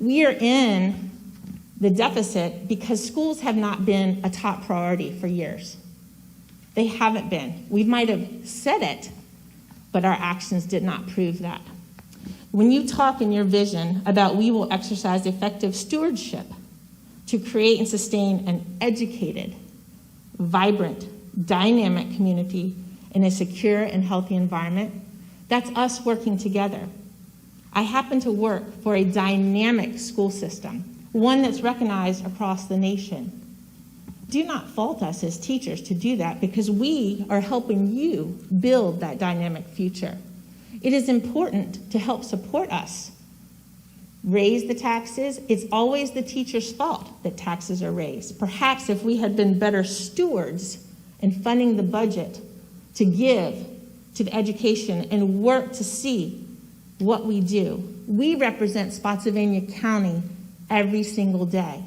We are in the deficit because schools have not been a top priority for years. They haven't been. We might have said it, but our actions did not prove that. When you talk in your vision about we will exercise effective stewardship to create and sustain an educated, vibrant, dynamic community in a secure and healthy environment, that's us working together. I happen to work for a dynamic school system, one that's recognized across the nation. Do not fault us as teachers to do that because we are helping you build that dynamic future. It is important to help support us. Raise the taxes. It's always the teacher's fault that taxes are raised. Perhaps if we had been better stewards in funding the budget to give to the education and work to see what we do. We represent Spotsylvania County every single day.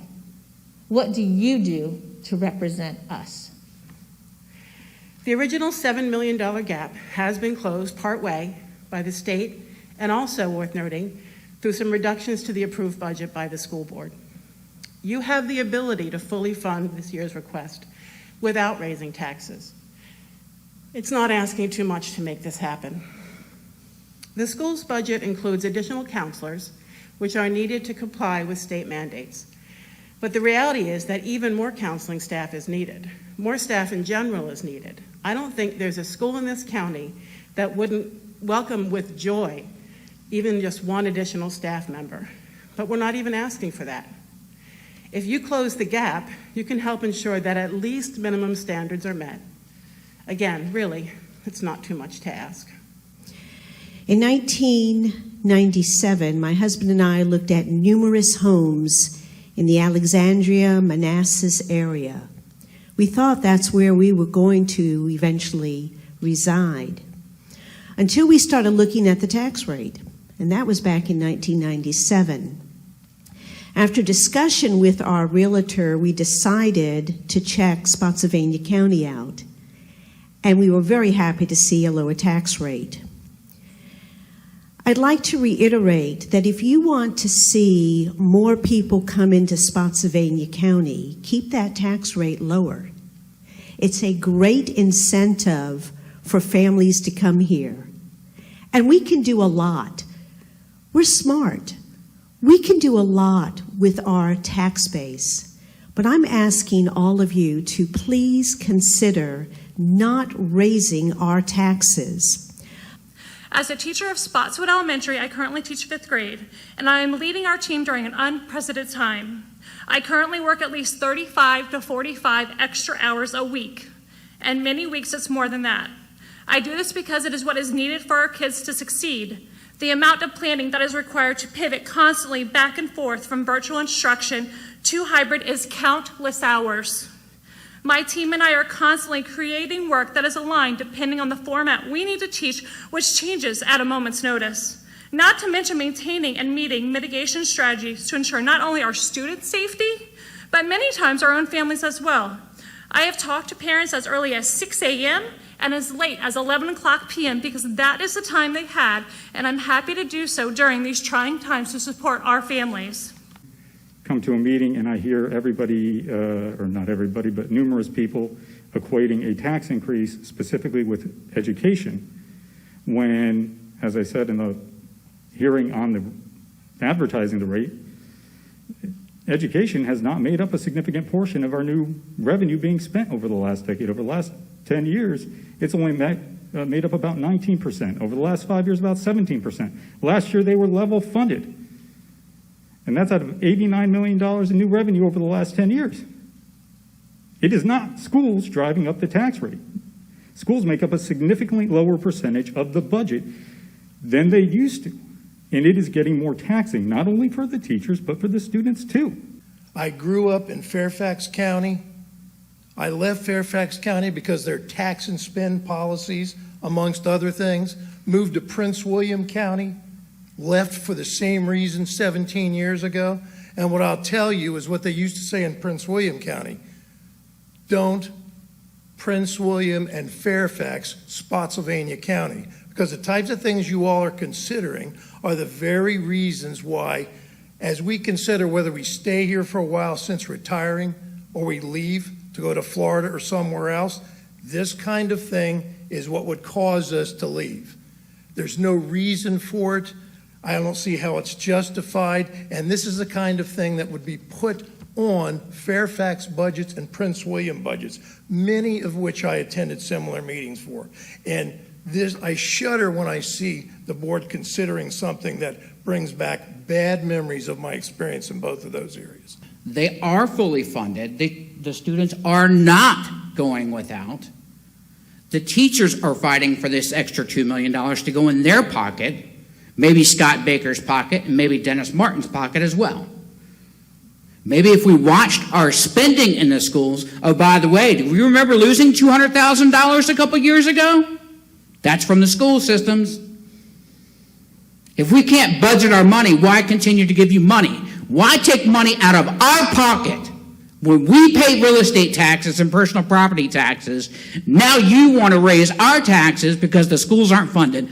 What do you do to represent us? The original $7 million gap has been closed partway by the state, and also worth noting, through some reductions to the approved budget by the school board. You have the ability to fully fund this year's request without raising taxes. It's not asking too much to make this happen. The school's budget includes additional counselors, which are needed to comply with state mandates. But the reality is that even more counseling staff is needed. More staff in general is needed. I don't think there's a school in this county that wouldn't welcome with joy even just one additional staff member. But we're not even asking for that. If you close the gap, you can help ensure that at least minimum standards are met. Again, really, it's not too much to ask. In 1997, my husband and I looked at numerous homes in the Alexandria, Manassas area. We thought that's where we were going to eventually reside, until we started looking at the tax rate, and that was back in 1997. After discussion with our realtor, we decided to check Spotsylvania County out, and we were very happy to see a lower tax rate. I'd like to reiterate that if you want to see more people come into Spotsylvania County, keep that tax rate lower. It's a great incentive for families to come here. And we can do a lot. We're smart. We can do a lot with our tax base. But I'm asking all of you to please consider not raising our taxes. As a teacher of Spotswood Elementary, I currently teach 5th grade, and I am leading our team during an unprecedented time. I currently work at least 35 to 45 extra hours a week, and many weeks it's more than that. I do this because it is what is needed for our kids to succeed. The amount of planning that is required to pivot constantly back and forth from virtual instruction to hybrid is countless hours. My team and I are constantly creating work that is aligned depending on the format we need to teach, which changes at a moment's notice. Not to mention maintaining and meeting mitigation strategies to ensure not only our students' safety, but many times our own families as well. I have talked to parents as early as 6 a.m. and as late as 11 o'clock p.m. because that is the time they had, and I'm happy to do so during these trying times to support our families. Come to a meeting and I hear everybody, or not everybody, but numerous people equating a tax increase specifically with education when, as I said in the hearing on the advertising the rate, education has not made up a significant portion of our new revenue being spent over the last decade. Over the last 10 years, it's only made up about 19%. Over the last 5 years, about 17%. Last year, they were level funded. And that's out of $89 million in new revenue over the last 10 years. It is not schools driving up the tax rate. Schools make up a significantly lower percentage of the budget than they used to. And it is getting more taxing, not only for the teachers, but for the students too. I grew up in Fairfax County. I left Fairfax County because their tax and spend policies, amongst other things, moved to Prince William County. Left for the same reason 17 years ago. And what I'll tell you is what they used to say in Prince William County. Don't Prince William and Fairfax Spotsylvania County. Because the types of things you all are considering are the very reasons why as we consider whether we stay here for a while since retiring or we leave to go to Florida or somewhere else, this kind of thing is what would cause us to leave. There's no reason for it. I don't see how it's justified, and this is the kind of thing that would be put on Fairfax budgets and Prince William budgets, many of which I attended similar meetings for. And this, I shudder when I see the board considering something that brings back bad memories of my experience in both of those areas. They are fully funded. The students are not going without. The teachers are fighting for this extra $2 million to go in their pocket, maybe Scott Baker's pocket, and maybe Dennis Martin's pocket as well. Maybe if we watched our spending in the schools, oh, by the way, do you remember losing $200,000 a couple years ago? That's from the school systems. If we can't budget our money, why continue to give you money? Why take money out of our pocket when we pay real estate taxes and personal property taxes? Now you want to raise our taxes because the schools aren't funded.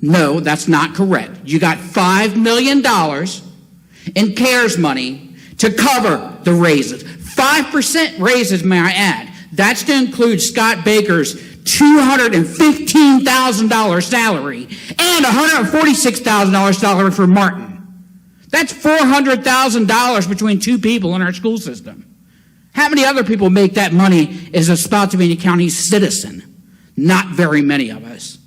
No, that's not correct. You got $5 million in CARES money to cover the raises. 5% raises, may I add. That's to include Scott Baker's $215,000 salary and $146,000 salary for Martin. That's $400,000 between two people in our school system. How many other people make that money as a Spotsylvania County citizen? Not very many of us.